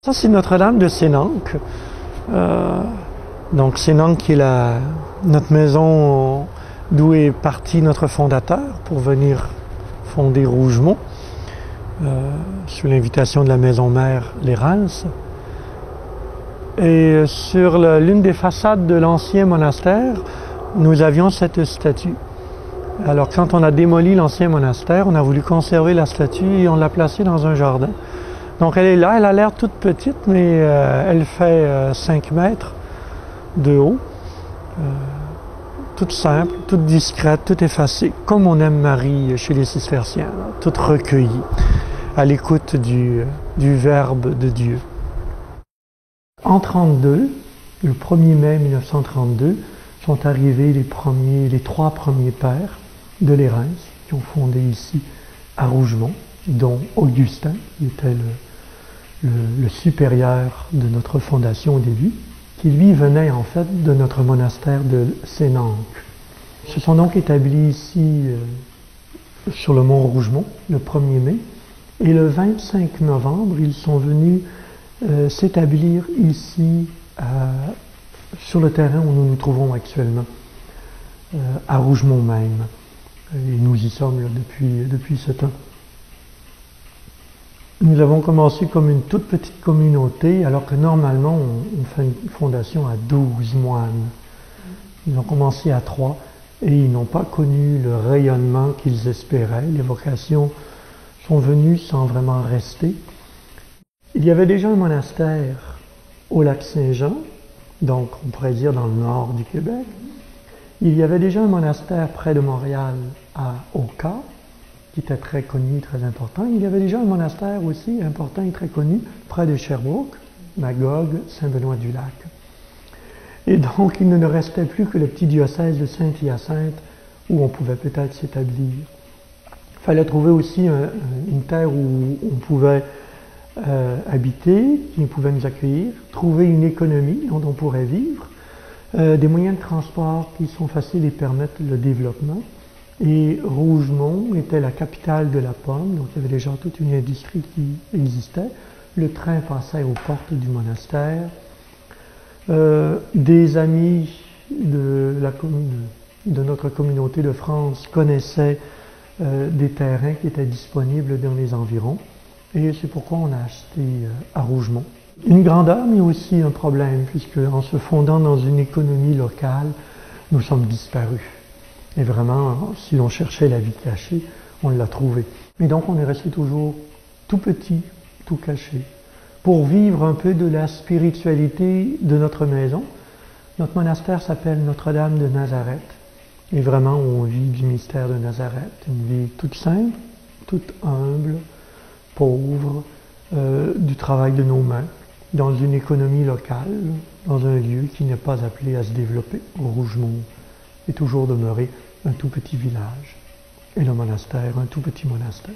Ça, c'est Notre-Dame de Sénanque. Donc, Sénanque qui est notre maison d'où est parti notre fondateur pour venir fonder Rougemont, sous l'invitation de la maison mère, les Rals. Et sur l'une des façades de l'ancien monastère, nous avions cette statue. Alors, quand on a démoli l'ancien monastère, on a voulu conserver la statue et on l'a placée dans un jardin. Donc elle est là, elle a l'air toute petite, mais elle fait 5 mètres de haut. Toute simple, toute discrète, toute effacée, comme on aime Marie chez les cisterciens, toute recueillie, à l'écoute du Verbe de Dieu. En 1932, le 1er mai 1932, sont arrivés les 3 premiers pères de l'Érins qui ont fondé ici à Rougemont, dont Augustin, qui était le supérieur de notre fondation au début, qui lui venait en fait de notre monastère de Sénanque. Ils se sont donc établis ici sur le mont Rougemont le 1er mai, et le 25 novembre, ils sont venus s'établir ici sur le terrain où nous nous trouvons actuellement, à Rougemont même. Et nous y sommes là, depuis ce temps. Nous avons commencé comme une toute petite communauté, alors que normalement on fait une fondation à 12 moines. Ils ont commencé à 3 et ils n'ont pas connu le rayonnement qu'ils espéraient. Les vocations sont venues sans vraiment rester. Il y avait déjà un monastère au Lac-Saint-Jean, donc on pourrait dire dans le nord du Québec. Il y avait déjà un monastère près de Montréal, à Oka, qui était très connu, très important. Il y avait déjà un monastère aussi important et très connu près de Sherbrooke, Magog, Saint-Benoît-du-Lac. Et donc, il ne nous restait plus que le petit diocèse de Saint-Hyacinthe où on pouvait peut-être s'établir. Il fallait trouver aussi une terre où on pouvait habiter, qui pouvait nous accueillir, trouver une économie dont on pourrait vivre, des moyens de transport qui sont faciles et permettent le développement. Et Rougemont était la capitale de la pomme, donc il y avait déjà toute une industrie qui existait. Le train passait aux portes du monastère. Des amis de notre communauté de France connaissaient des terrains qui étaient disponibles dans les environs. Et c'est pourquoi on a acheté à Rougemont. Une grandeur, mais aussi un problème, puisque en se fondant dans une économie locale, nous sommes disparus. Et vraiment, si l'on cherchait la vie cachée, on l'a trouvée. Mais donc, on est resté toujours tout petit, tout caché. Pour vivre un peu de la spiritualité de notre maison, notre monastère s'appelle Notre-Dame de Nazareth. Et vraiment, on vit du mystère de Nazareth. Une vie toute simple, toute humble, pauvre, du travail de nos mains, dans une économie locale, dans un lieu qui n'est pas appelé à se développer. Rougemont est toujours demeuré un tout petit village, et le monastère un tout petit monastère.